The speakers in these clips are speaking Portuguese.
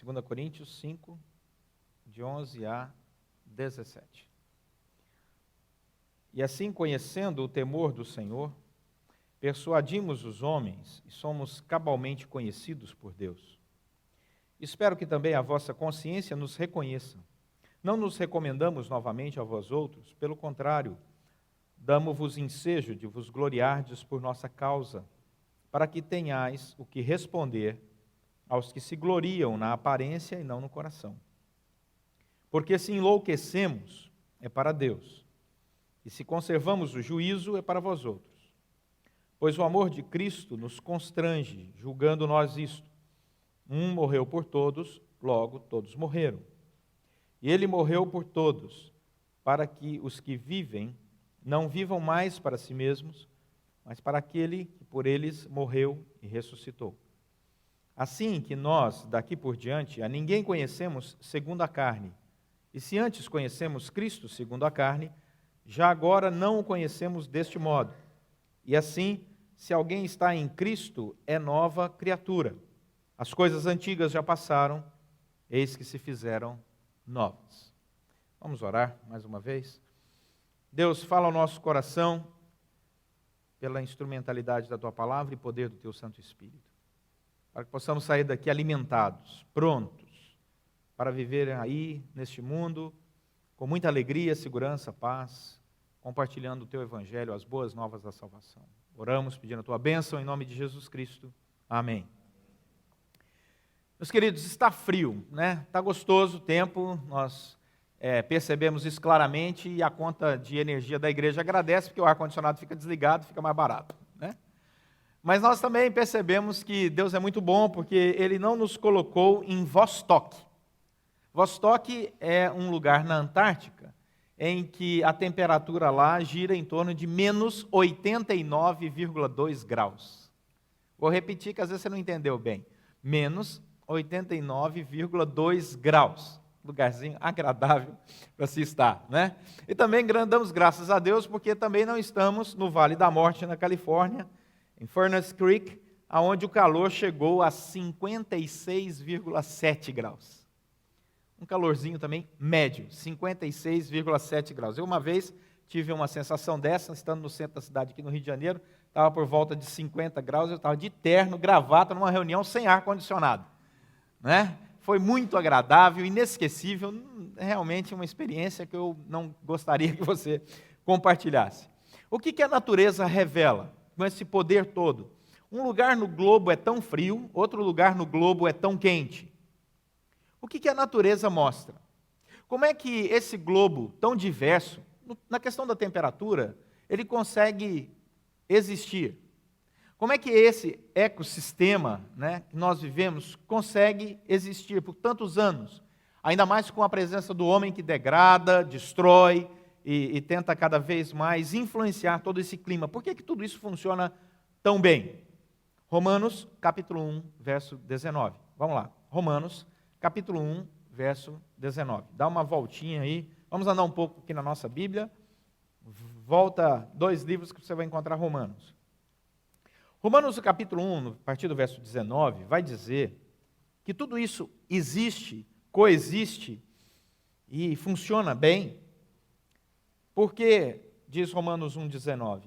2 Coríntios 5, de 11 a 17. E assim, conhecendo o temor do Senhor, persuadimos os homens e somos cabalmente conhecidos por Deus. Espero que também a vossa consciência nos reconheça. Não nos recomendamos novamente a vós outros, pelo contrário, damo-vos ensejo de vos gloriardes por nossa causa, para que tenhais o que responder aos que se gloriam na aparência e não no coração. Porque se enlouquecemos, é para Deus, e se conservamos o juízo, é para vós outros. Pois o amor de Cristo nos constrange, julgando nós isto: um morreu por todos, logo todos morreram. E ele morreu por todos, para que os que vivem não vivam mais para si mesmos, mas para aquele que por eles morreu e ressuscitou. Assim que nós, daqui por diante, a ninguém conhecemos segundo a carne. E se antes conhecemos Cristo segundo a carne, já agora não o conhecemos deste modo. E assim, se alguém está em Cristo, é nova criatura. As coisas antigas já passaram, eis que se fizeram novas. Vamos orar mais uma vez? Deus, fala ao nosso coração pela instrumentalidade da Tua palavra e poder do Teu Santo Espírito, para que possamos sair daqui alimentados, prontos, para viver aí, neste mundo, com muita alegria, segurança, paz, compartilhando o Teu Evangelho, as boas novas da salvação. Oramos pedindo a Tua bênção em nome de Jesus Cristo. Amém. Meus queridos, está frio, né? Está gostoso o tempo, nós percebemos isso claramente e a conta de energia da igreja agradece, porque o ar-condicionado fica desligado, fica mais barato, né? Mas nós também percebemos que Deus é muito bom, porque Ele não nos colocou em Vostok. Vostok é um lugar na Antártica em que a temperatura lá gira em torno de menos 89,2 graus. Vou repetir que às vezes você não entendeu bem. Menos 89,2 graus. Lugarzinho agradável para se estar, né? E também damos graças a Deus porque também não estamos no Vale da Morte, na Califórnia, em Furnace Creek, onde o calor chegou a 56,7 graus. Um calorzinho também médio, 56,7 graus. Eu uma vez tive uma sensação dessa, estando no centro da cidade aqui no Rio de Janeiro, estava por volta de 50 graus, eu estava de terno, gravata, numa reunião sem ar-condicionado, né? Foi muito agradável, inesquecível, realmente uma experiência que eu não gostaria que você compartilhasse. O que a natureza revela com esse poder todo? Um lugar no globo é tão frio, outro lugar no globo é tão quente. O que a natureza mostra? Como é que esse globo tão diverso, na questão da temperatura, ele consegue existir? Como é que esse ecossistema, né, que nós vivemos consegue existir por tantos anos? Ainda mais com a presença do homem que degrada, destrói e tenta cada vez mais influenciar todo esse clima. Por que tudo isso funciona tão bem? Romanos, capítulo 1, verso 19. Vamos lá. Romanos, capítulo 1, verso 19. Dá uma voltinha aí. Vamos andar um pouco aqui na nossa Bíblia. Volta 2 livros que você vai encontrar Romanos. Romanos, capítulo 1, a partir do verso 19, vai dizer que tudo isso existe, coexiste e funciona bem, porque, diz Romanos 1,19,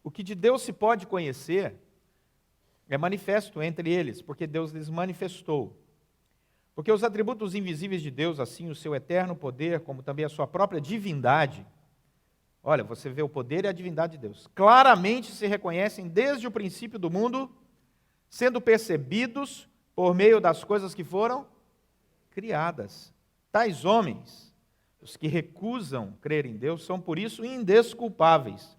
o que de Deus se pode conhecer é manifesto entre eles, porque Deus lhes manifestou. Porque os atributos invisíveis de Deus, assim o seu eterno poder, como também a sua própria divindade, olha, você vê o poder e a divindade de Deus, claramente se reconhecem desde o princípio do mundo, sendo percebidos por meio das coisas que foram criadas. Tais homens, os que recusam crer em Deus, são por isso indesculpáveis,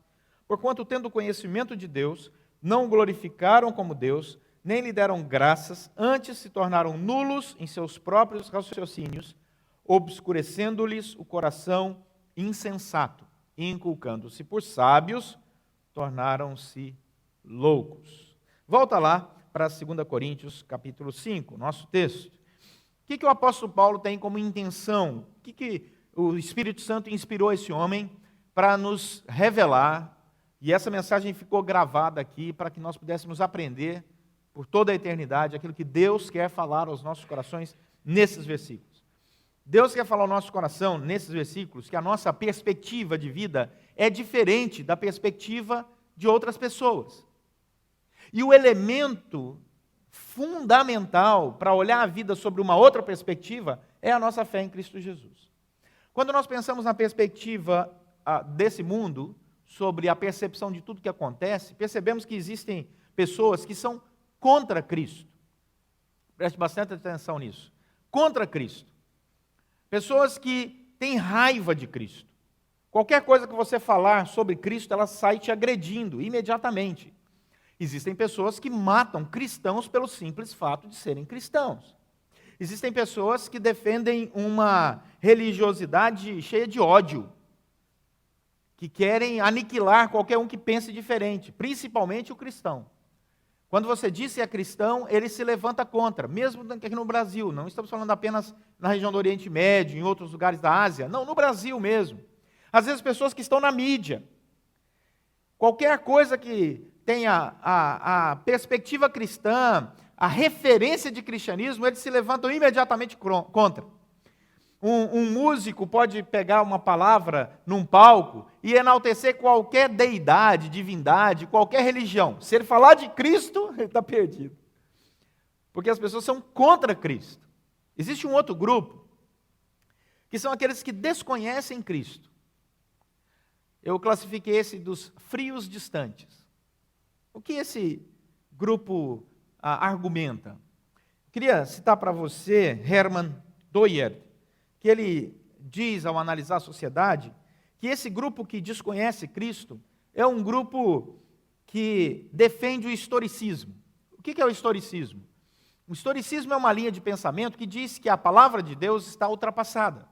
porquanto, tendo conhecimento de Deus, não o glorificaram como Deus, nem lhe deram graças, antes se tornaram nulos em seus próprios raciocínios, obscurecendo-lhes o coração insensato, e inculcando-se por sábios, tornaram-se loucos. Volta lá para 2 Coríntios, capítulo 5, nosso texto. O que o apóstolo Paulo tem como intenção? O que o Espírito Santo inspirou esse homem para nos revelar? E essa mensagem ficou gravada aqui para que nós pudéssemos aprender por toda a eternidade, aquilo que Deus quer falar aos nossos corações nesses versículos. Deus quer falar ao nosso coração, nesses versículos, que a nossa perspectiva de vida é diferente da perspectiva de outras pessoas. E o elemento fundamental para olhar a vida sobre uma outra perspectiva é a nossa fé em Cristo Jesus. Quando nós pensamos na perspectiva desse mundo, sobre a percepção de tudo que acontece, percebemos que existem pessoas que são contra Cristo. Preste bastante atenção nisso. Contra Cristo. Pessoas que têm raiva de Cristo. Qualquer coisa que você falar sobre Cristo, ela sai te agredindo imediatamente. Existem pessoas que matam cristãos pelo simples fato de serem cristãos. Existem pessoas que defendem uma religiosidade cheia de ódio, que querem aniquilar qualquer um que pense diferente, principalmente o cristão. Quando você diz que é cristão, ele se levanta contra, mesmo aqui no Brasil. Não estamos falando apenas na região do Oriente Médio, em outros lugares da Ásia. Não, no Brasil mesmo. Às vezes pessoas que estão na mídia. Qualquer coisa que tenha a perspectiva cristã, a referência de cristianismo, eles se levantam imediatamente contra. Um músico pode pegar uma palavra num palco e enaltecer qualquer deidade, divindade, qualquer religião. Se ele falar de Cristo, ele está perdido. Porque as pessoas são contra Cristo. Existe um outro grupo, que são aqueles que desconhecem Cristo. Eu classifiquei esse dos frios distantes. O que esse grupo argumenta? Queria citar para você Hermann Doyer, que ele diz, ao analisar a sociedade, que esse grupo que desconhece Cristo é um grupo que defende o historicismo. O que é o historicismo? O historicismo é uma linha de pensamento que diz que a palavra de Deus está ultrapassada.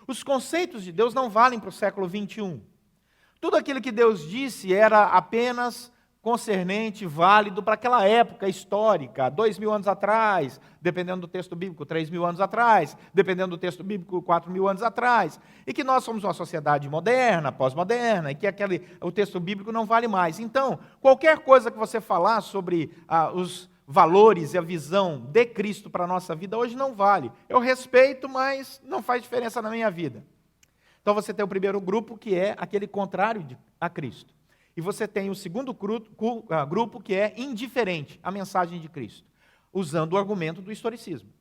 Os conceitos de Deus não valem para o século 21. Tudo aquilo que Deus disse era apenas concernente, válido para aquela época histórica, 2.000 anos atrás, dependendo do texto bíblico, 3.000 anos atrás, dependendo do texto bíblico, 4.000 anos atrás, e que nós somos uma sociedade moderna, pós-moderna, e que o texto bíblico não vale mais. Então, qualquer coisa que você falar sobre os valores e a visão de Cristo para a nossa vida hoje não vale. Eu respeito, mas não faz diferença na minha vida. Então você tem o primeiro grupo, que é aquele contrário a Cristo. E você tem o segundo grupo, que é indiferente à mensagem de Cristo, usando o argumento do historicismo.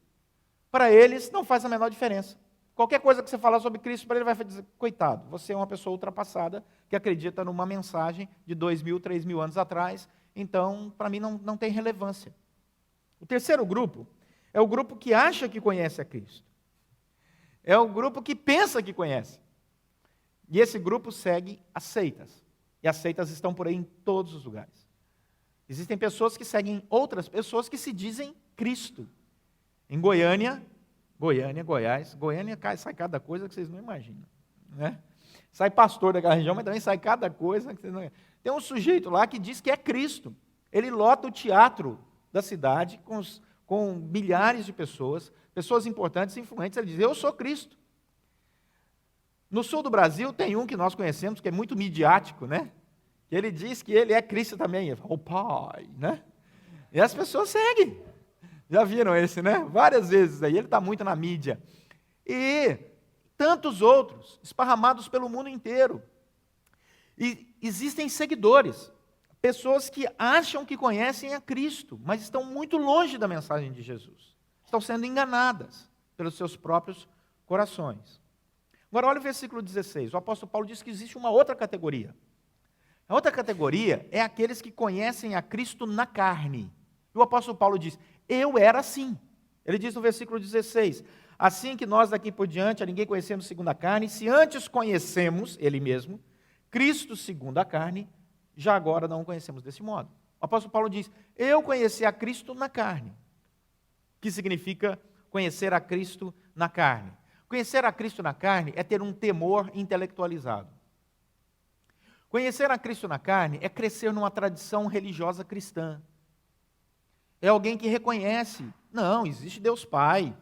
Para eles, não faz a menor diferença. Qualquer coisa que você falar sobre Cristo, para ele vai dizer, coitado, você é uma pessoa ultrapassada, que acredita numa mensagem de 2.000, 3.000 anos atrás, então, para mim, não tem relevância. O terceiro grupo é o grupo que acha que conhece a Cristo. É o grupo que pensa que conhece. E esse grupo segue as seitas. E as seitas estão por aí em todos os lugares. Existem pessoas que seguem outras pessoas que se dizem Cristo. Em Goiânia, Goiás, sai cada coisa que vocês não imaginam. Né? Sai pastor daquela região, mas também sai cada coisa que vocês não imaginam. Tem um sujeito lá que diz que é Cristo. Ele lota o teatro da cidade com milhares de pessoas importantes e influentes. Ele diz, eu sou Cristo. No sul do Brasil tem um que nós conhecemos, que é muito midiático, né? Que ele diz que ele é Cristo também. Ele fala, o Pai, né? E as pessoas seguem. Já viram esse, né? Várias vezes aí, ele está muito na mídia. E tantos outros, esparramados pelo mundo inteiro. E existem seguidores, pessoas que acham que conhecem a Cristo, mas estão muito longe da mensagem de Jesus. Estão sendo enganadas pelos seus próprios corações. Agora, olha o versículo 16. O apóstolo Paulo diz que existe uma outra categoria. A outra categoria é aqueles que conhecem a Cristo na carne. E o apóstolo Paulo diz, eu era assim. Ele diz no versículo 16, assim que nós daqui por diante a ninguém conhecemos segundo a carne, se antes conhecemos, ele mesmo, Cristo segundo a carne, já agora não o conhecemos desse modo. O apóstolo Paulo diz, eu conheci a Cristo na carne. Que significa conhecer a Cristo na carne? Conhecer a Cristo na carne é ter um temor intelectualizado. Conhecer a Cristo na carne é crescer numa tradição religiosa cristã. É alguém que reconhece, não, existe Deus Pai,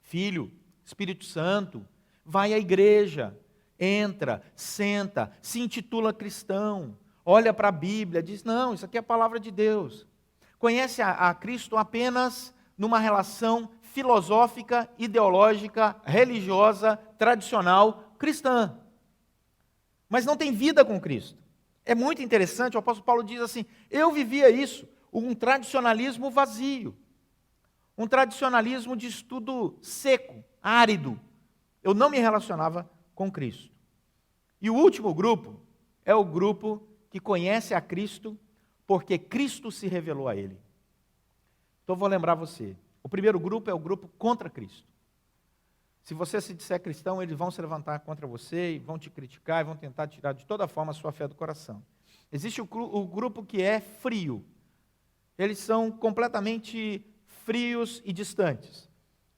Filho, Espírito Santo, vai à igreja, entra, senta, se intitula cristão, olha para a Bíblia, diz, não, isso aqui é a palavra de Deus. conhece a Cristo apenas numa relação filosófica, ideológica, religiosa, tradicional, cristã. Mas não tem vida com Cristo. É muito interessante, o apóstolo Paulo diz assim, eu vivia isso, um tradicionalismo vazio, um tradicionalismo de estudo seco, árido. Eu não me relacionava com Cristo. E o último grupo é o grupo que conhece a Cristo porque Cristo se revelou a ele. Então vou lembrar você, o primeiro grupo é o grupo contra Cristo. Se você se disser cristão, eles vão se levantar contra você e vão te criticar e vão tentar tirar de toda forma a sua fé do coração. Existe o grupo que é frio. Eles são completamente frios e distantes.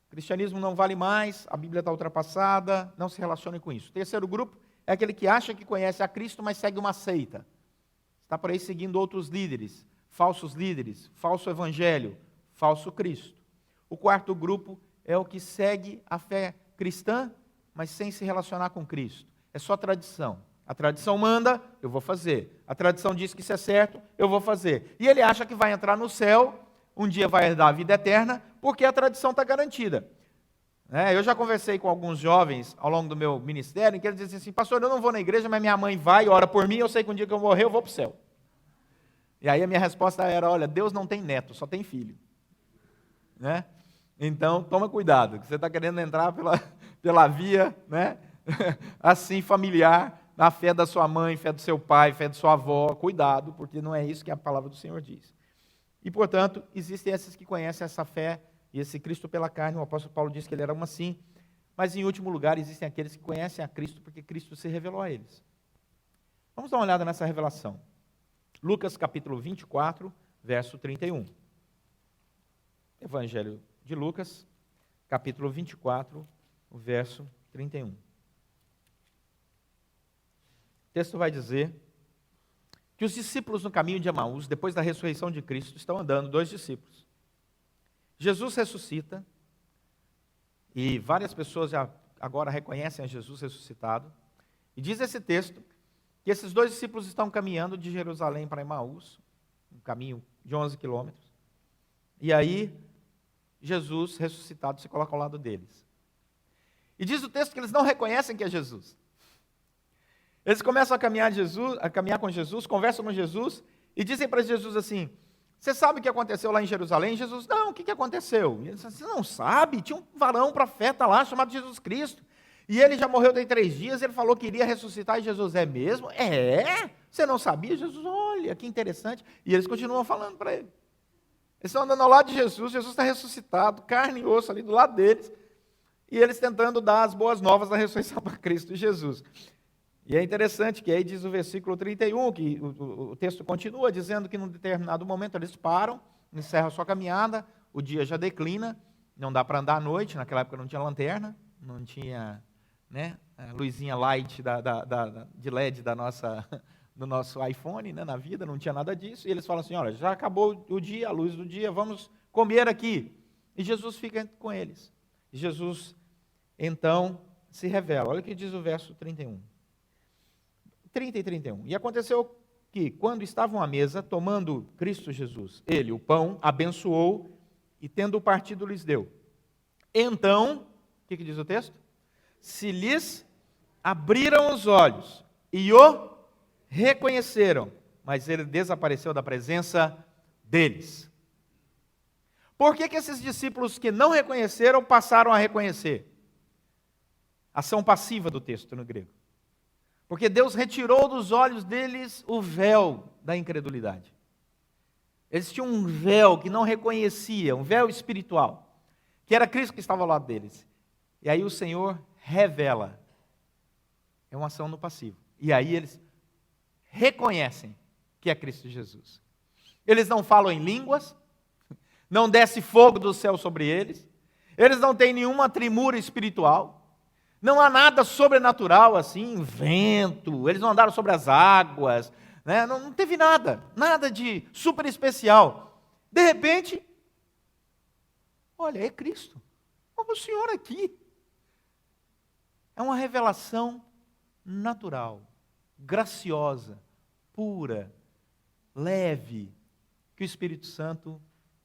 O cristianismo não vale mais, a Bíblia está ultrapassada, não se relacione com isso. O terceiro grupo é aquele que acha que conhece a Cristo, mas segue uma seita. Está por aí seguindo outros líderes, falso evangelho, falso Cristo. O quarto grupo é o que segue a fé cristã, mas sem se relacionar com Cristo. É só tradição. A tradição manda, eu vou fazer. A tradição diz que isso é certo, eu vou fazer. E ele acha que vai entrar no céu, um dia vai herdar a vida eterna, porque a tradição está garantida. Eu já conversei com alguns jovens ao longo do meu ministério, que eles dizem assim, pastor, eu não vou na igreja, mas minha mãe vai, ora por mim, eu sei que um dia que eu morrer, eu vou para o céu. E aí a minha resposta era, olha, Deus não tem neto, só tem filho. Então, toma cuidado, que você está querendo entrar pela via, assim, familiar, na fé da sua mãe, fé do seu pai, fé da sua avó, cuidado, porque não é isso que a palavra do Senhor diz. E, portanto, existem esses que conhecem essa fé, e esse Cristo pela carne, o apóstolo Paulo diz que ele era um assim, mas, em último lugar, existem aqueles que conhecem a Cristo, porque Cristo se revelou a eles. Vamos dar uma olhada nessa revelação. Lucas, capítulo 24, verso 31. Evangelho de Lucas, capítulo 24, verso 31. O texto vai dizer que os discípulos no caminho de Emaús, depois da ressurreição de Cristo, estão andando, 2 discípulos. Jesus ressuscita, e várias pessoas já agora reconhecem a Jesus ressuscitado, e diz esse texto que esses 2 discípulos estão caminhando de Jerusalém para Emaús, um caminho de 11 quilômetros, e aí Jesus ressuscitado se coloca ao lado deles. E diz o texto que eles não reconhecem que é Jesus. Eles começam a caminhar com Jesus, conversam com Jesus, e dizem para Jesus assim, você sabe o que aconteceu lá em Jerusalém? Jesus, não, o que aconteceu? E eles, você não sabe? Tinha um varão profeta lá, chamado Jesus Cristo, e ele já morreu tem 3 dias, ele falou que iria ressuscitar, e Jesus, é mesmo? É? Você não sabia? Jesus, olha, que interessante. E eles continuam falando para ele. Eles estão andando ao lado de Jesus, Jesus está ressuscitado, carne e osso ali do lado deles, e eles tentando dar as boas novas da ressurreição para Cristo Jesus. E é interessante que aí diz o versículo 31, que o texto continua dizendo que num determinado momento eles param, encerram a sua caminhada, o dia já declina, não dá para andar à noite, naquela época não tinha lanterna, não tinha a luzinha light de LED do nosso iPhone, na vida, não tinha nada disso, e eles falam assim, olha, já acabou o dia, a luz do dia, vamos comer aqui. E Jesus fica com eles. E Jesus, então, se revela. Olha o que diz o verso 31. 30 e 31. E aconteceu que, quando estavam à mesa, tomando Cristo Jesus, ele, o pão, abençoou, e tendo partido, lhes deu. Então, o que diz o texto? Se lhes abriram os olhos, e o reconheceram, mas ele desapareceu da presença deles. Por que esses discípulos que não reconheceram passaram a reconhecer? Ação passiva do texto no grego. Porque Deus retirou dos olhos deles o véu da incredulidade. Eles tinham um véu que não reconhecia, um véu espiritual, que era Cristo que estava ao lado deles. E aí o Senhor revela. É uma ação no passivo. E aí eles reconhecem que é Cristo Jesus. Eles não falam em línguas, não desce fogo do céu sobre eles, eles não têm nenhuma tremura espiritual, não há nada sobrenatural assim, vento, eles não andaram sobre as águas, não teve nada de super especial. De repente, olha, é Cristo, olha o Senhor aqui. É uma revelação natural, graciosa, pura, leve, que o Espírito Santo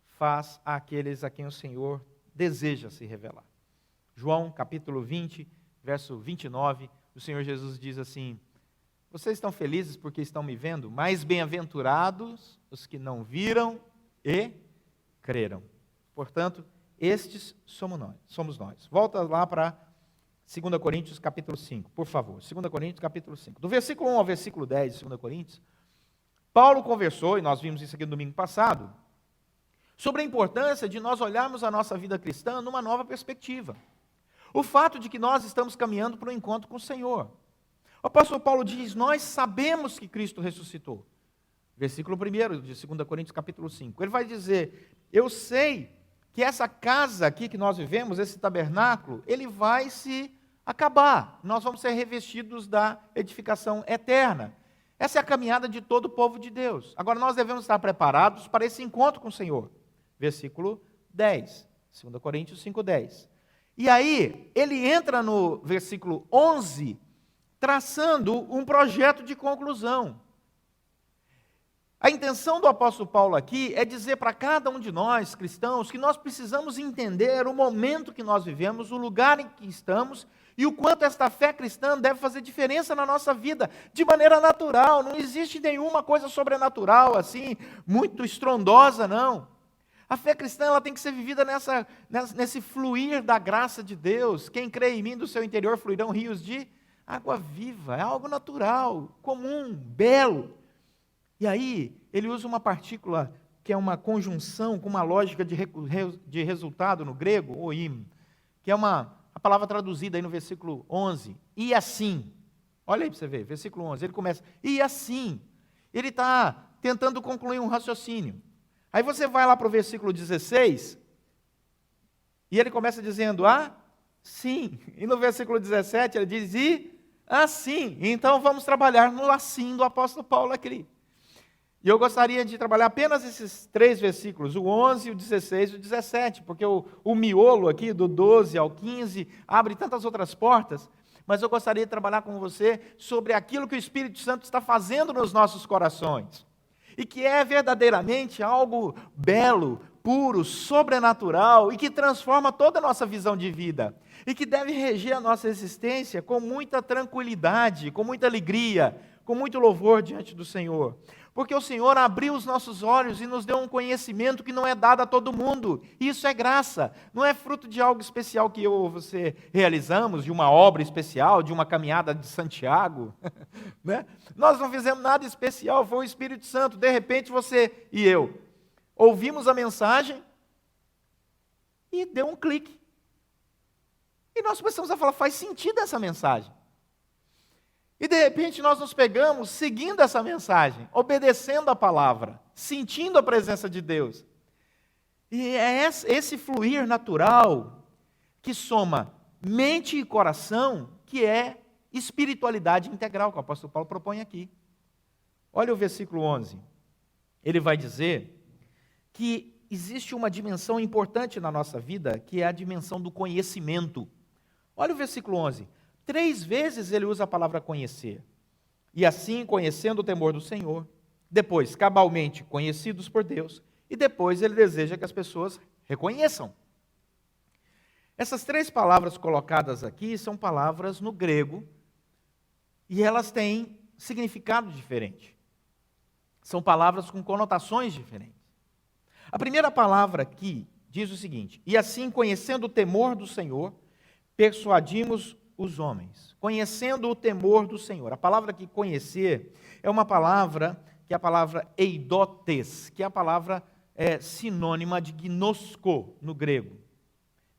faz àqueles a quem o Senhor deseja se revelar. João, capítulo 20, verso 29, o Senhor Jesus diz assim: vocês estão felizes porque estão me vendo? Mais bem-aventurados os que não viram e creram. Portanto, estes somos nós. Volta lá para 2 Coríntios capítulo 5, por favor. 2 Coríntios capítulo 5. Do versículo 1 ao versículo 10 de 2 Coríntios, Paulo conversou, e nós vimos isso aqui no domingo passado, sobre a importância de nós olharmos a nossa vida cristã numa nova perspectiva. O fato de que nós estamos caminhando para um encontro com o Senhor. O apóstolo Paulo diz: nós sabemos que Cristo ressuscitou. Versículo 1 de 2 Coríntios capítulo 5. Ele vai dizer: eu sei que essa casa aqui que nós vivemos, esse tabernáculo, ele vai se acabar. Nós vamos ser revestidos da edificação eterna. Essa é a caminhada de todo o povo de Deus. Agora nós devemos estar preparados para esse encontro com o Senhor. Versículo 10, 2 Coríntios 5:10. E aí, ele entra no versículo 11, traçando um projeto de conclusão. A intenção do apóstolo Paulo aqui é dizer para cada um de nós, cristãos, que nós precisamos entender o momento que nós vivemos, o lugar em que estamos e o quanto esta fé cristã deve fazer diferença na nossa vida, de maneira natural. Não existe nenhuma coisa sobrenatural assim, muito estrondosa, não. A fé cristã ela tem que ser vivida nesse fluir da graça de Deus. Quem crê em mim, do seu interior fluirão rios de água viva. É algo natural, comum, belo. E aí, ele usa uma partícula que é uma conjunção com uma lógica de resultado no grego, oim, que é a palavra traduzida aí no versículo 11. E assim, olha aí para você ver, versículo 11, ele começa, e assim, ele está tentando concluir um raciocínio. Aí você vai lá para o versículo 16, e ele começa dizendo, sim. E no versículo 17 ele diz, e assim. Então vamos trabalhar no assim do apóstolo Paulo aqui. E eu gostaria de trabalhar apenas esses 3 versículos, o 11, o 16 e o 17, porque o miolo aqui, do 12 ao 15, abre tantas outras portas, mas eu gostaria de trabalhar com você sobre aquilo que o Espírito Santo está fazendo nos nossos corações, e que é verdadeiramente algo belo, puro, sobrenatural, e que transforma toda a nossa visão de vida, e que deve reger a nossa existência com muita tranquilidade, com muita alegria, com muito louvor diante do Senhor. Porque o Senhor abriu os nossos olhos e nos deu um conhecimento que não é dado a todo mundo. Isso é graça, não é fruto de algo especial que eu ou você realizamos, de uma obra especial, de uma caminhada de Santiago. Né? Nós não fizemos nada especial, foi o Espírito Santo. De repente você e eu ouvimos a mensagem e deu um clique. E nós começamos a falar, faz sentido essa mensagem. E de repente nós nos pegamos seguindo essa mensagem, obedecendo a palavra, sentindo a presença de Deus. E é esse fluir natural que soma mente e coração, que é espiritualidade integral, que o apóstolo Paulo propõe aqui. Olha o versículo 11. Ele vai dizer que existe uma dimensão importante na nossa vida, que é a dimensão do conhecimento. Olha o versículo 11. 3 vezes ele usa a palavra conhecer. E assim, conhecendo o temor do Senhor. Depois, cabalmente conhecidos por Deus. E depois ele deseja que as pessoas reconheçam. Essas 3 palavras colocadas aqui são palavras no grego. E elas têm significado diferente. São palavras com conotações diferentes. A primeira palavra aqui diz o seguinte: e assim, conhecendo o temor do Senhor, persuadimos os homens, conhecendo o temor do Senhor. A palavra aqui, conhecer, é uma palavra, que é a palavra eidotes, que é a palavra sinônima de gnosko no grego.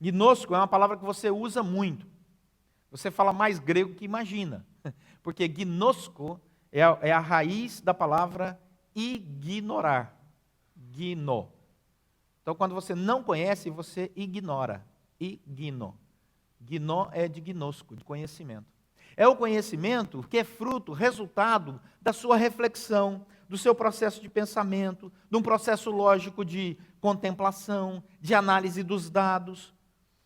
Gnosko é uma palavra que você usa muito. Você fala mais grego que imagina, porque gnosko é a raiz da palavra ignorar, gno. Então, quando você não conhece, você ignora, igno. Gno é de gnosco, de conhecimento. É o conhecimento que é fruto, resultado da sua reflexão, do seu processo de pensamento, de um processo lógico de contemplação, de análise dos dados.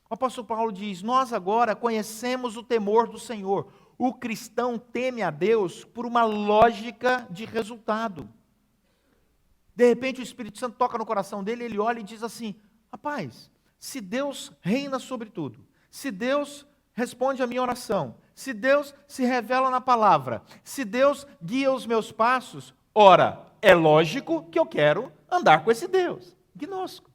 O apóstolo Paulo diz, nós agora conhecemos o temor do Senhor. O cristão teme a Deus por uma lógica de resultado. De repente o Espírito Santo toca no coração dele, ele olha e diz assim: rapaz, se Deus reina sobre tudo, se Deus responde a minha oração, se Deus se revela na palavra, se Deus guia os meus passos, ora, é lógico que eu quero andar com esse Deus. Gnosco.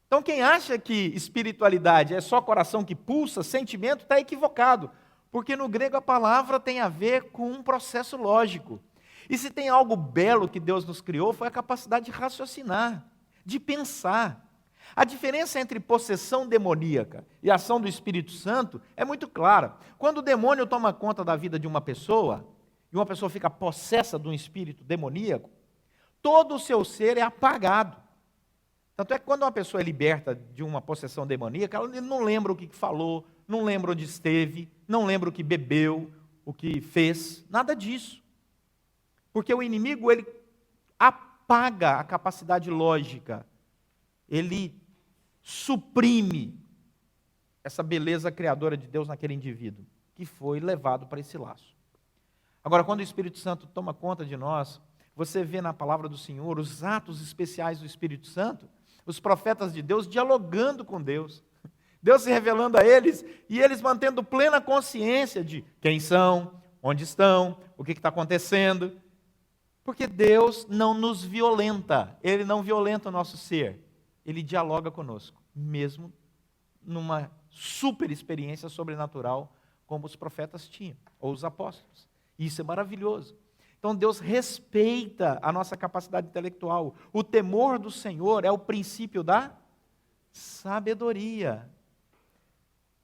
Então quem acha que espiritualidade é só coração que pulsa, sentimento, está equivocado. Porque no grego a palavra tem a ver com um processo lógico. E se tem algo belo que Deus nos criou, foi a capacidade de raciocinar, de pensar. A diferença entre possessão demoníaca e ação do Espírito Santo é muito clara. Quando o demônio toma conta da vida de uma pessoa, e uma pessoa fica possessa de um espírito demoníaco, todo o seu ser é apagado. Tanto é que quando uma pessoa é liberta de uma possessão demoníaca, ela não lembra o que falou, não lembra onde esteve, não lembra o que bebeu, o que fez, nada disso. Porque o inimigo, ele apaga a capacidade lógica, ele suprime essa beleza criadora de Deus naquele indivíduo, que foi levado para esse laço. Agora, quando o Espírito Santo toma conta de nós, você vê na palavra do Senhor os atos especiais do Espírito Santo, os profetas de Deus dialogando com Deus, Deus se revelando a eles, e eles mantendo plena consciência de quem são, onde estão, o que está acontecendo, porque Deus não nos violenta, Ele não violenta o nosso ser, Ele dialoga conosco, mesmo numa super experiência sobrenatural, como os profetas tinham, ou os apóstolos. Isso é maravilhoso. Então Deus respeita a nossa capacidade intelectual. O temor do Senhor é o princípio da sabedoria.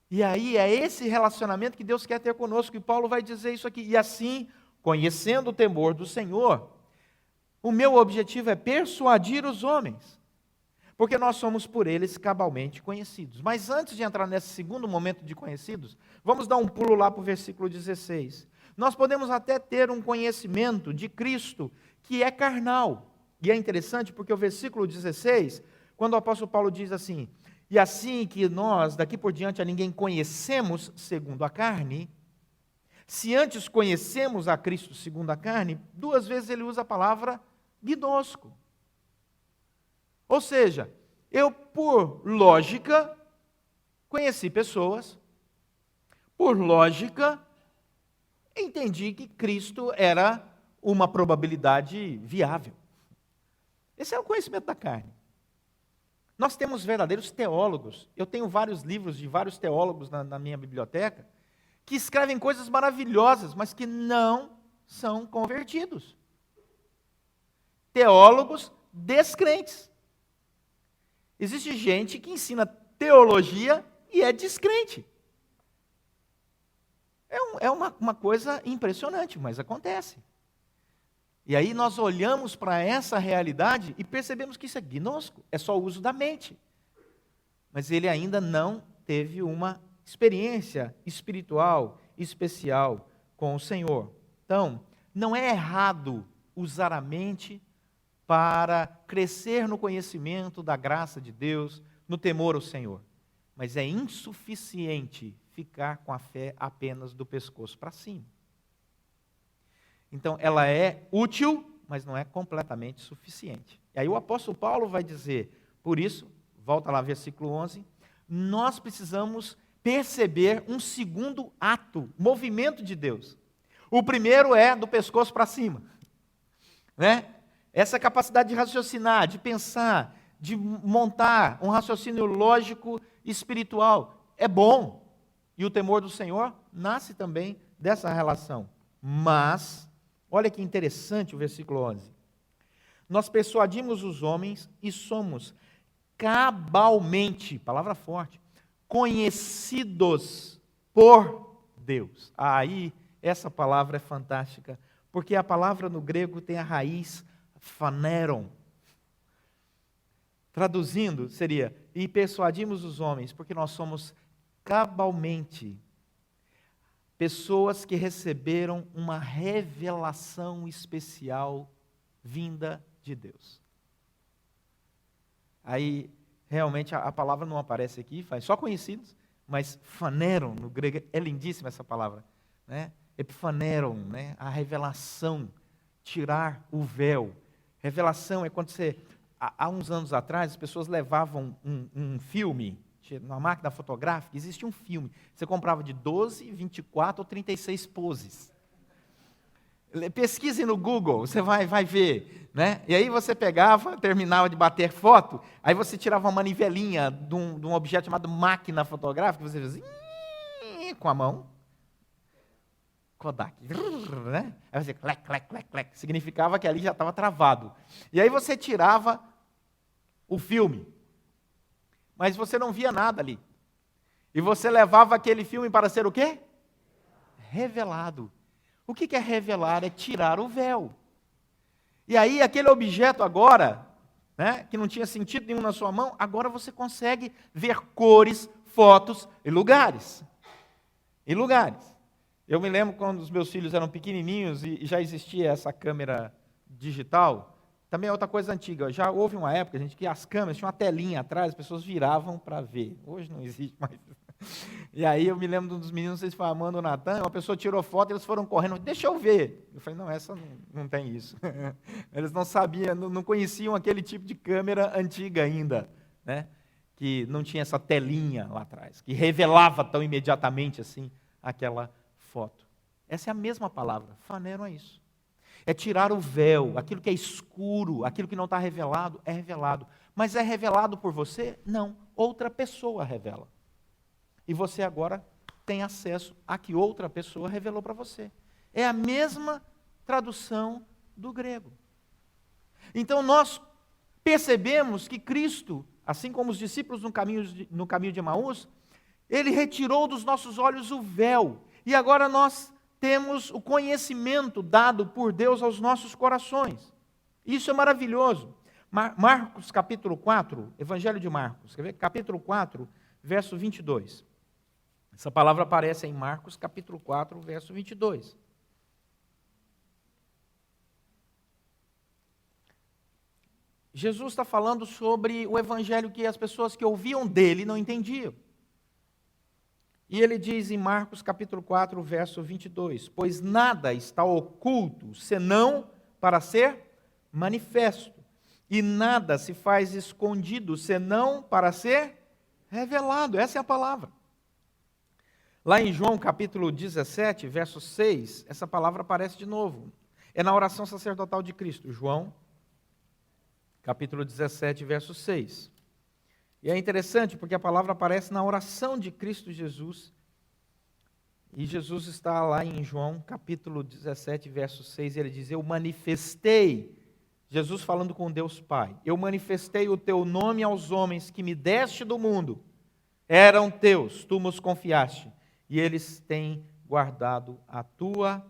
E aí é esse relacionamento que Deus quer ter conosco, e Paulo vai dizer isso aqui. E assim, conhecendo o temor do Senhor, o meu objetivo é persuadir os homens, porque nós somos por eles cabalmente conhecidos. Mas antes de entrar nesse segundo momento de conhecidos, vamos dar um pulo lá para o versículo 16. Nós podemos até ter um conhecimento de Cristo que é carnal. E é interessante porque o versículo 16, quando o apóstolo Paulo diz assim: e assim que nós, daqui por diante, a ninguém conhecemos segundo a carne, se antes conhecemos a Cristo segundo a carne, duas vezes ele usa a palavra gnosco. Ou seja, eu, por lógica, conheci pessoas, por lógica, entendi que Cristo era uma probabilidade viável. Esse é o conhecimento da carne. Nós temos verdadeiros teólogos. Eu tenho vários livros de vários teólogos na minha biblioteca que escrevem coisas maravilhosas, mas que não são convertidos. Teólogos descrentes. Existe gente que ensina teologia e é descrente. É uma coisa impressionante, mas acontece. E aí nós olhamos para essa realidade e percebemos que isso é gnosco, é só o uso da mente. Mas ele ainda não teve uma experiência espiritual especial com o Senhor. Então, não é errado usar a mente para crescer no conhecimento da graça de Deus, no temor ao Senhor. Mas é insuficiente ficar com a fé apenas do pescoço para cima. Então, ela é útil, mas não é completamente suficiente. E aí o apóstolo Paulo vai dizer, por isso, volta lá, versículo 11, nós precisamos perceber um segundo ato, movimento de Deus. O primeiro é do pescoço para cima, né? Essa capacidade de raciocinar, de pensar, de montar um raciocínio lógico e espiritual é bom. E o temor do Senhor nasce também dessa relação. Mas, olha que interessante o versículo 11. Nós persuadimos os homens e somos cabalmente, palavra forte, conhecidos por Deus. Aí, essa palavra é fantástica, porque a palavra no grego tem a raiz phaneron. Traduzindo, seria, e persuadimos os homens, porque nós somos cabalmente pessoas que receberam uma revelação especial vinda de Deus. Aí, realmente, a palavra não aparece aqui, faz só conhecidos, mas phaneron, no grego, é lindíssima essa palavra, né? Epiphaneron, né? A revelação, tirar o véu, Revelação é quando você... Há uns anos atrás, as pessoas levavam um filme, numa máquina fotográfica, existia um filme. Você comprava de 12, 24 ou 36 poses. Pesquise no Google, você vai ver, né? E aí você pegava, terminava de bater foto, aí você tirava uma manivelinha de um objeto chamado máquina fotográfica, você fazia com a mão, Kodak, né? Aí você clec, clec, clec, clec, significava que ali já estava travado. E aí você tirava o filme, mas você não via nada ali. E você levava aquele filme para ser o quê? Revelado. O que é revelar? É tirar o véu. E aí, aquele objeto agora, né, que não tinha sentido nenhum na sua mão, agora você consegue ver cores, fotos e lugares. E lugares. Eu me lembro quando os meus filhos eram pequenininhos e já existia essa câmera digital. Também é outra coisa antiga. Já houve uma época, gente, que as câmeras tinham uma telinha atrás, as pessoas viravam para ver. Hoje não existe mais. E aí eu me lembro de um dos meninos, vocês falam, Amanda, o Natan, uma pessoa tirou foto e eles foram correndo, deixa eu ver. Eu falei, não, essa não tem isso. Eles não sabiam, não conheciam aquele tipo de câmera antiga ainda, né? Que não tinha essa telinha lá atrás, que revelava tão imediatamente assim aquela foto. Essa é a mesma palavra, fanero é isso. É tirar o véu, aquilo que é escuro, aquilo que não está revelado, é revelado. Mas é revelado por você? Não, outra pessoa revela. E você agora tem acesso a que outra pessoa revelou para você. É a mesma tradução do grego. Então nós percebemos que Cristo, assim como os discípulos no caminho de Emaús, ele retirou dos nossos olhos o véu. E agora nós temos o conhecimento dado por Deus aos nossos corações. Isso é maravilhoso. Marcos capítulo 4, Evangelho de Marcos, quer ver? Capítulo 4, verso 22. Essa palavra aparece em Marcos capítulo 4, verso 22. Jesus está falando sobre o evangelho que as pessoas que ouviam dele não entendiam. E ele diz em Marcos capítulo 4, verso 22, pois nada está oculto, senão para ser manifesto, e nada se faz escondido, senão para ser revelado. Essa é a palavra. Lá em João capítulo 17, verso 6, essa palavra aparece de novo. É na oração sacerdotal de Cristo. João capítulo 17, verso 6. E é interessante porque a palavra aparece na oração de Cristo Jesus. E Jesus está lá em João capítulo 17, verso 6, e ele diz, eu manifestei, Jesus falando com Deus Pai, eu manifestei o teu nome aos homens que me deste do mundo. Eram teus, tu nos confiaste. E eles têm guardado a tua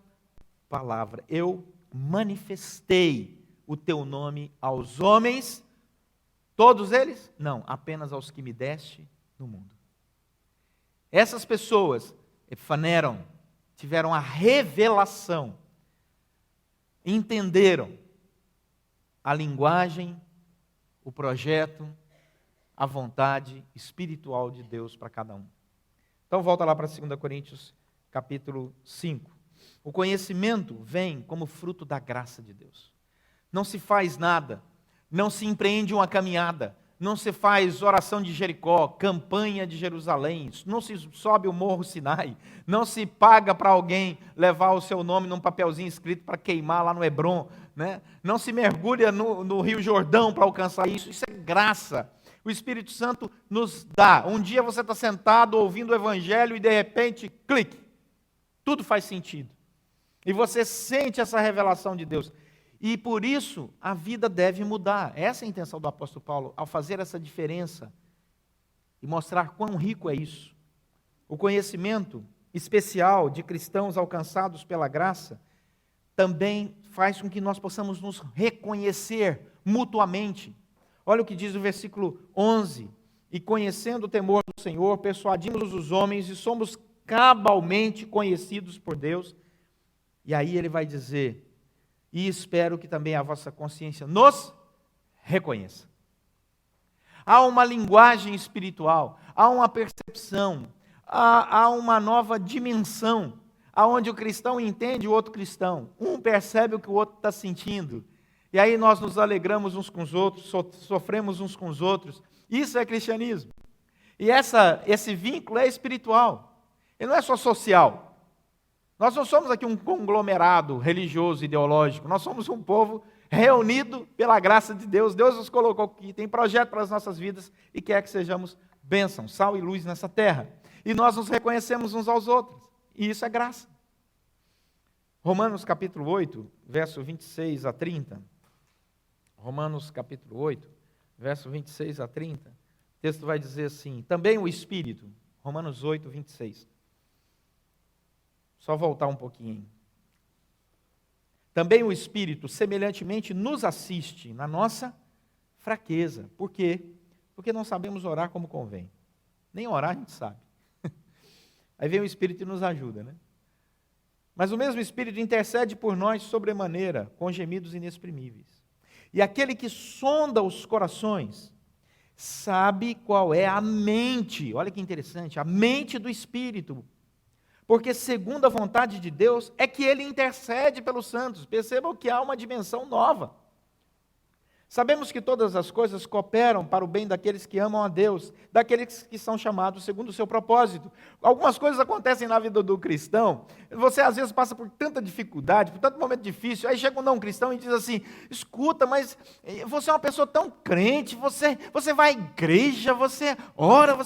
palavra. Eu manifestei o teu nome aos homens, todos eles? Não, apenas aos que me deste no mundo. Essas pessoas, efaneram, tiveram a revelação, entenderam a linguagem, o projeto, a vontade espiritual de Deus para cada um. Então volta lá para 2 Coríntios capítulo 5. O conhecimento vem como fruto da graça de Deus. Não se faz nada, não se empreende uma caminhada, não se faz oração de Jericó, campanha de Jerusalém, não se sobe o Morro Sinai, não se paga para alguém levar o seu nome num papelzinho escrito para queimar lá no Hebron, né? Não se mergulha no Rio Jordão para alcançar isso, isso é graça. O Espírito Santo nos dá. Um dia você está sentado ouvindo o Evangelho e de repente, clique, tudo faz sentido. E você sente essa revelação de Deus. E por isso a vida deve mudar. Essa é a intenção do apóstolo Paulo, ao fazer essa diferença e mostrar quão rico é isso. O conhecimento especial de cristãos alcançados pela graça também faz com que nós possamos nos reconhecer mutuamente. Olha o que diz o versículo 11. E conhecendo o temor do Senhor, persuadimos os homens e somos cabalmente conhecidos por Deus. E aí ele vai dizer, e espero que também a vossa consciência nos reconheça. Há uma linguagem espiritual, há uma percepção, há uma nova dimensão, aonde o cristão entende o outro cristão. Um percebe o que o outro está sentindo. E aí nós nos alegramos uns com os outros, sofremos uns com os outros. Isso é cristianismo. E esse vínculo é espiritual. Ele não é só social. Nós não somos aqui um conglomerado religioso, ideológico. Nós somos um povo reunido pela graça de Deus. Deus nos colocou aqui, tem projeto para as nossas vidas e quer que sejamos bênção, sal e luz nessa terra. E nós nos reconhecemos uns aos outros. E isso é graça. Romanos capítulo 8, verso 26 a 30. Romanos capítulo 8, verso 26 a 30. O texto vai dizer assim: também o Espírito, Romanos 8, 26. Só voltar um pouquinho. Também o Espírito, semelhantemente, nos assiste na nossa fraqueza. Por quê? Porque não sabemos orar como convém. Nem orar a gente sabe. Aí vem o Espírito e nos ajuda, né? Mas o mesmo Espírito intercede por nós sobremaneira, com gemidos inexprimíveis. E aquele que sonda os corações, sabe qual é a mente, olha que interessante, a mente do Espírito. Porque segundo a vontade de Deus, é que ele intercede pelos santos. Percebam que há uma dimensão nova. Sabemos que todas as coisas cooperam para o bem daqueles que amam a Deus, daqueles que são chamados segundo o seu propósito. Algumas coisas acontecem na vida do cristão, você às vezes passa por tanta dificuldade, por tanto momento difícil, aí chega um não cristão e diz assim: escuta, mas você é uma pessoa tão crente, você vai à igreja, você ora,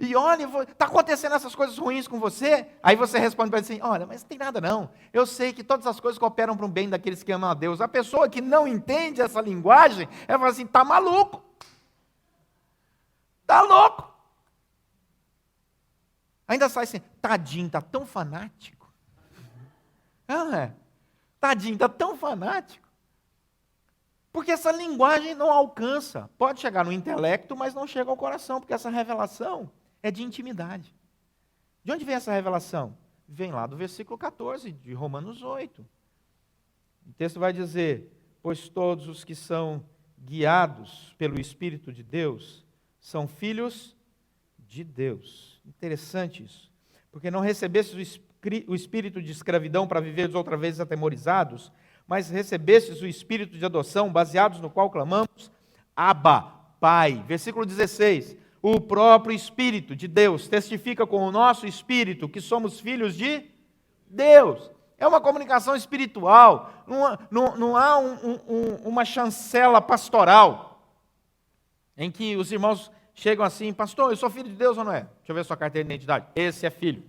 e olha, está acontecendo essas coisas ruins com você? Aí você responde para ele assim: olha, mas não tem nada não, eu sei que todas as coisas cooperam para o bem daqueles que amam a Deus. A pessoa que não entende essa linguagem, ela fala assim: está maluco, está louco. Ainda sai assim: tadinho, está tão fanático. Tadinho, está tão fanático. Porque essa linguagem não alcança. Pode chegar no intelecto, mas não chega ao coração, porque essa revelação é de intimidade. De onde vem essa revelação? Vem lá do versículo 14 de Romanos 8. O texto vai dizer: pois todos os que são guiados pelo Espírito de Deus são filhos de Deus. Interessante isso. Porque não recebestes o espírito de escravidão para viveres outra vez atemorizados, mas recebestes o espírito de adoção, baseados no qual clamamos: Abba, Pai. Versículo 16. O próprio Espírito de Deus testifica com o nosso espírito que somos filhos de Deus. É uma comunicação espiritual, não há uma chancela pastoral, em que os irmãos chegam assim: pastor, eu sou filho de Deus ou não é? Deixa eu ver sua carteira de identidade. Esse é filho.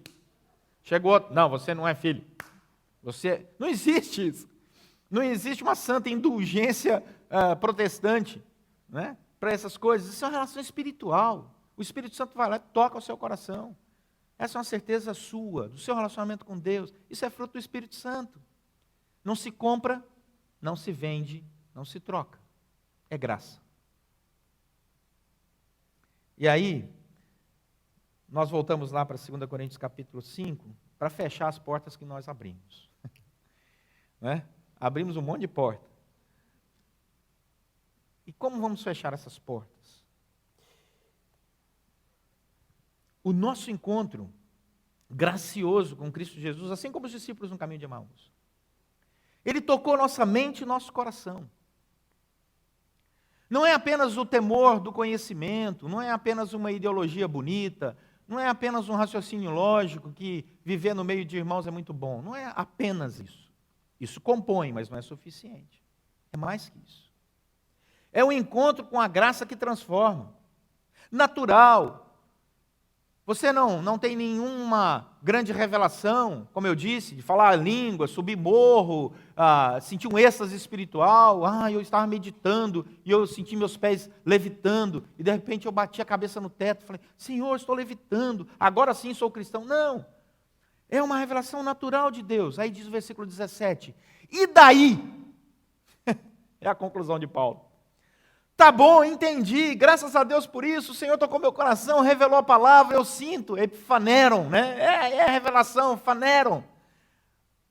Chegou outro: não, você não é filho. Não existe isso. Não existe uma santa indulgência protestante, né, para essas coisas. Isso é uma relação espiritual. O Espírito Santo vai lá e toca o seu coração. Essa é uma certeza sua, do seu relacionamento com Deus. Isso é fruto do Espírito Santo. Não se compra, não se vende, não se troca. É graça. E aí, nós voltamos lá para 2 Coríntios capítulo 5, para fechar as portas que nós abrimos. Né? Abrimos um monte de porta. E como vamos fechar essas portas? O nosso encontro gracioso com Cristo Jesus, assim como os discípulos no caminho de Emaús, ele tocou nossa mente e nosso coração. Não é apenas o temor do conhecimento, não é apenas uma ideologia bonita, não é apenas um raciocínio lógico que viver no meio de irmãos é muito bom. Não é apenas isso. Isso compõe, mas não é suficiente. É mais que isso. É um encontro com a graça que transforma. Natural. Você não tem nenhuma grande revelação, como eu disse, de falar a língua, subir morro, sentir um êxtase espiritual. Eu estava meditando e eu senti meus pés levitando, e de repente eu bati a cabeça no teto e falei: Senhor, estou levitando, agora sim sou cristão. Não, é uma revelação natural de Deus. Aí diz o versículo 17: e daí? É a conclusão de Paulo. Tá bom, entendi, graças a Deus por isso, o Senhor tocou meu coração, revelou a palavra, eu sinto, epifaneron, né? É a revelação, faneron.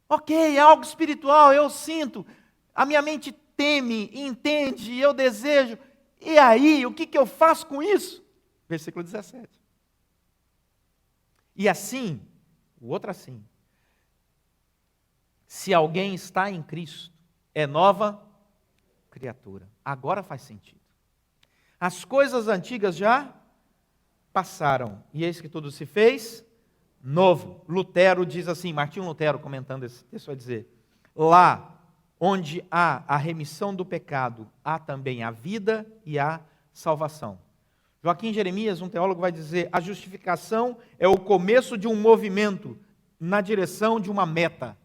Ok, é algo espiritual, eu sinto, a minha mente teme, entende, eu desejo. E aí, o que eu faço com isso? Versículo 17. E assim, o outro assim, se alguém está em Cristo, é nova criatura. Agora faz sentido. As coisas antigas já passaram, e eis que tudo se fez novo. Lutero diz assim, Martinho Lutero comentando esse texto vai dizer, lá onde há a remissão do pecado, há também a vida e a salvação. Joaquim Jeremias, um teólogo, vai dizer, a justificação é o começo de um movimento na direção de uma meta.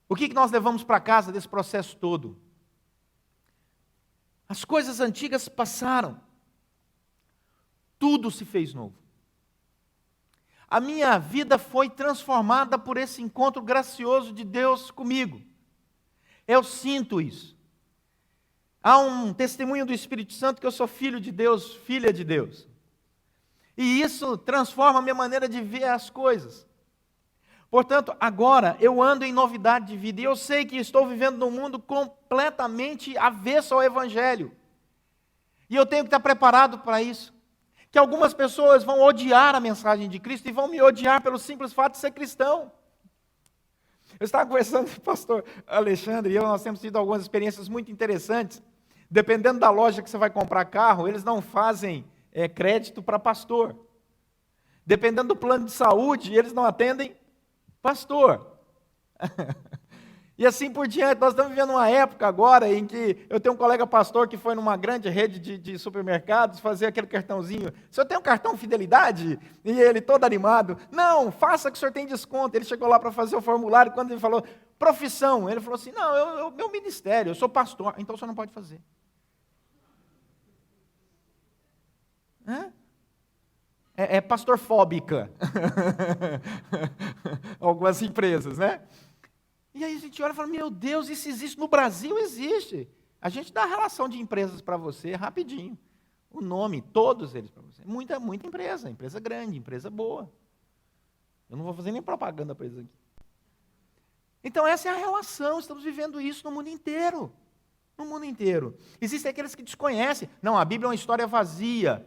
O que nós levamos para casa desse processo todo? As coisas antigas passaram. Tudo se fez novo. A minha vida foi transformada por esse encontro gracioso de Deus comigo. Eu sinto isso. Há um testemunho do Espírito Santo que eu sou filho de Deus, filha de Deus. E isso transforma a minha maneira de ver as coisas. Portanto, agora eu ando em novidade de vida. E eu sei que estou vivendo num mundo completamente avesso ao Evangelho. E eu tenho que estar preparado para isso. Que algumas pessoas vão odiar a mensagem de Cristo e vão me odiar pelo simples fato de ser cristão. Eu estava conversando com o pastor Alexandre e nós temos tido algumas experiências muito interessantes. Dependendo da loja que você vai comprar carro, eles não fazem crédito para pastor. Dependendo do plano de saúde, eles não atendem pastor. E assim por diante, nós estamos vivendo uma época agora em que eu tenho um colega pastor que foi numa grande rede de supermercados fazer aquele cartãozinho. O senhor tem um cartão fidelidade? E ele todo animado. Não, faça que o senhor tem desconto. Ele chegou lá para fazer o formulário, quando ele falou, profissão, ele falou assim, não, meu ministério, eu sou pastor, então o senhor não pode fazer. É pastorfóbica. Algumas empresas, né? E aí a gente olha e fala, meu Deus, isso existe no Brasil? Existe. A gente dá a relação de empresas para você rapidinho. O nome, todos eles para você. Muita empresa grande, empresa boa. Eu não vou fazer nem propaganda para eles aqui. Então essa é a relação, estamos vivendo isso no mundo inteiro. No mundo inteiro. Existem aqueles que desconhecem. Não, a Bíblia é uma história vazia,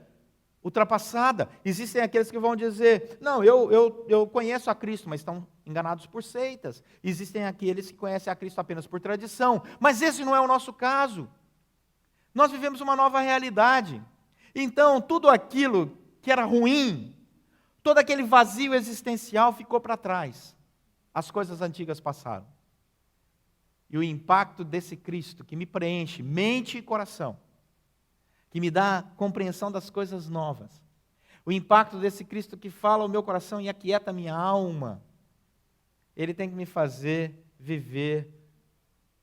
ultrapassada. Existem aqueles que vão dizer, não, eu conheço a Cristo, mas estão enganados por seitas. Existem aqueles que conhecem a Cristo apenas por tradição. Mas esse não é o nosso caso. Nós vivemos uma nova realidade. Então, tudo aquilo que era ruim, todo aquele vazio existencial ficou para trás. As coisas antigas passaram. E o impacto desse Cristo que me preenche mente e coração, que me dá compreensão das coisas novas. O impacto desse Cristo que fala ao meu coração e aquieta a minha alma, ele tem que me fazer viver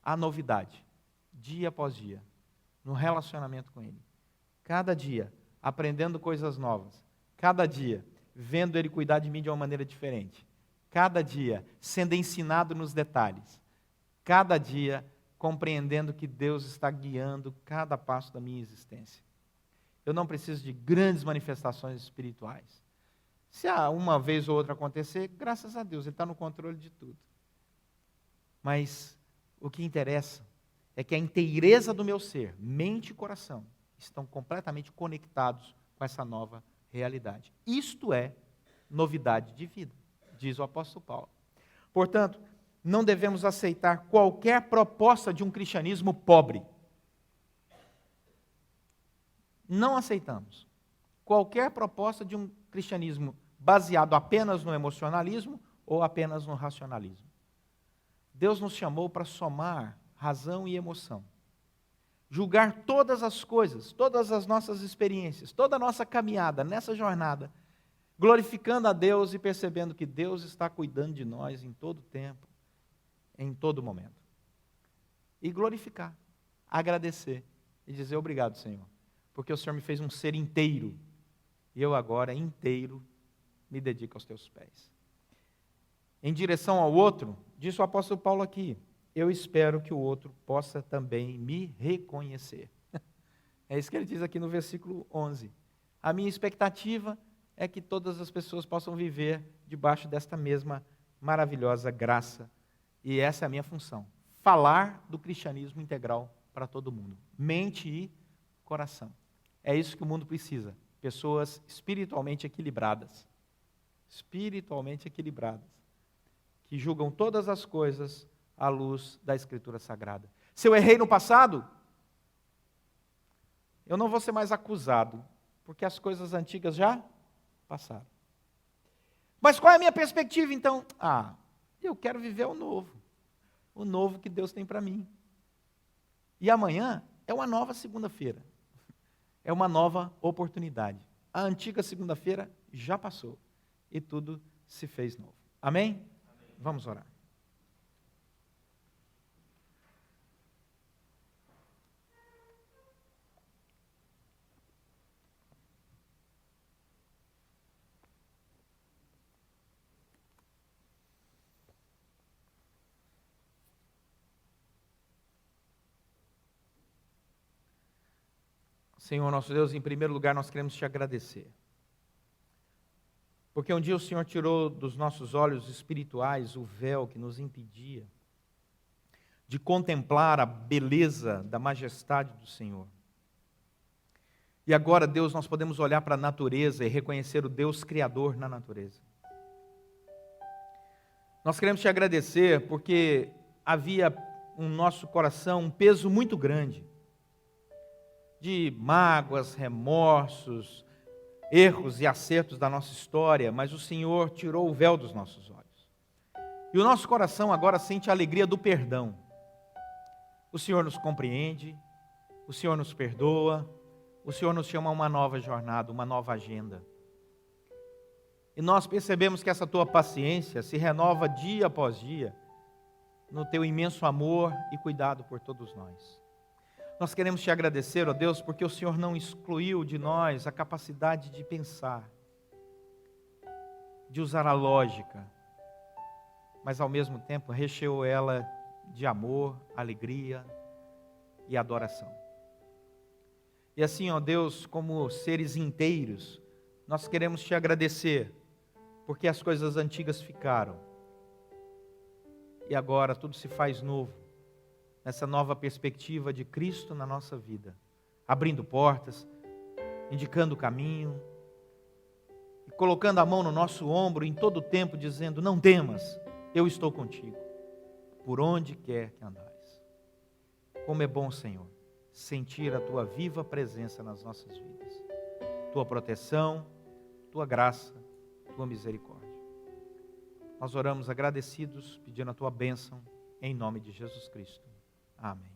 a novidade, dia após dia, no relacionamento com Ele. Cada dia, aprendendo coisas novas. Cada dia, vendo Ele cuidar de mim de uma maneira diferente. Cada dia, sendo ensinado nos detalhes. Cada dia, compreendendo que Deus está guiando cada passo da minha existência. Eu não preciso de grandes manifestações espirituais. Se há uma vez ou outra acontecer, graças a Deus, Ele está no controle de tudo. Mas o que interessa é que a inteireza do meu ser, mente e coração, estão completamente conectados com essa nova realidade. Isto é novidade de vida, diz o apóstolo Paulo. Portanto, não devemos aceitar qualquer proposta de um cristianismo pobre. Não aceitamos qualquer proposta de um cristianismo baseado apenas no emocionalismo ou apenas no racionalismo. Deus nos chamou para somar razão e emoção. Julgar todas as coisas, todas as nossas experiências, toda a nossa caminhada nessa jornada, glorificando a Deus e percebendo que Deus está cuidando de nós em todo tempo, em todo momento. E glorificar, agradecer e dizer obrigado, Senhor, porque o Senhor me fez um ser inteiro e eu agora inteiro me dedico aos teus pés. Em direção ao outro, disse o apóstolo Paulo aqui, eu espero que o outro possa também me reconhecer. É isso que ele diz aqui no versículo 11. A minha expectativa é que todas as pessoas possam viver debaixo desta mesma maravilhosa graça. E essa é a minha função, falar do cristianismo integral para todo mundo, mente e coração. É isso que o mundo precisa, pessoas espiritualmente equilibradas, que julgam todas as coisas à luz da Escritura Sagrada. Se eu errei no passado, eu não vou ser mais acusado, porque as coisas antigas já passaram. Mas qual é a minha perspectiva então? Eu quero viver o novo que Deus tem para mim. E amanhã é uma nova segunda-feira, é uma nova oportunidade. A antiga segunda-feira já passou e tudo se fez novo. Amém? Amém. Vamos orar. Senhor nosso Deus, em primeiro lugar nós queremos te agradecer. Porque um dia o Senhor tirou dos nossos olhos espirituais o véu que nos impedia de contemplar a beleza da majestade do Senhor. E agora, Deus, nós podemos olhar para a natureza e reconhecer o Deus Criador na natureza. Nós queremos te agradecer porque havia no nosso coração um peso muito grande de mágoas, remorsos, erros e acertos da nossa história, mas o Senhor tirou o véu dos nossos olhos. E o nosso coração agora sente a alegria do perdão. O Senhor nos compreende, o Senhor nos perdoa, o Senhor nos chama a uma nova jornada, uma nova agenda. E nós percebemos que essa tua paciência se renova dia após dia, no teu imenso amor e cuidado por todos nós. Nós queremos te agradecer, ó Deus, porque o Senhor não excluiu de nós a capacidade de pensar, de usar a lógica, mas ao mesmo tempo recheou ela de amor, alegria e adoração. E assim, ó Deus, como seres inteiros, nós queremos te agradecer, porque as coisas antigas ficaram, e agora tudo se faz novo, nessa nova perspectiva de Cristo na nossa vida, abrindo portas, indicando o caminho, e colocando a mão no nosso ombro em todo o tempo, dizendo: não temas, eu estou contigo, por onde quer que andares. Como é bom, Senhor, sentir a Tua viva presença nas nossas vidas, Tua proteção, Tua graça, Tua misericórdia. Nós oramos agradecidos, pedindo a Tua bênção, em nome de Jesus Cristo. Amém.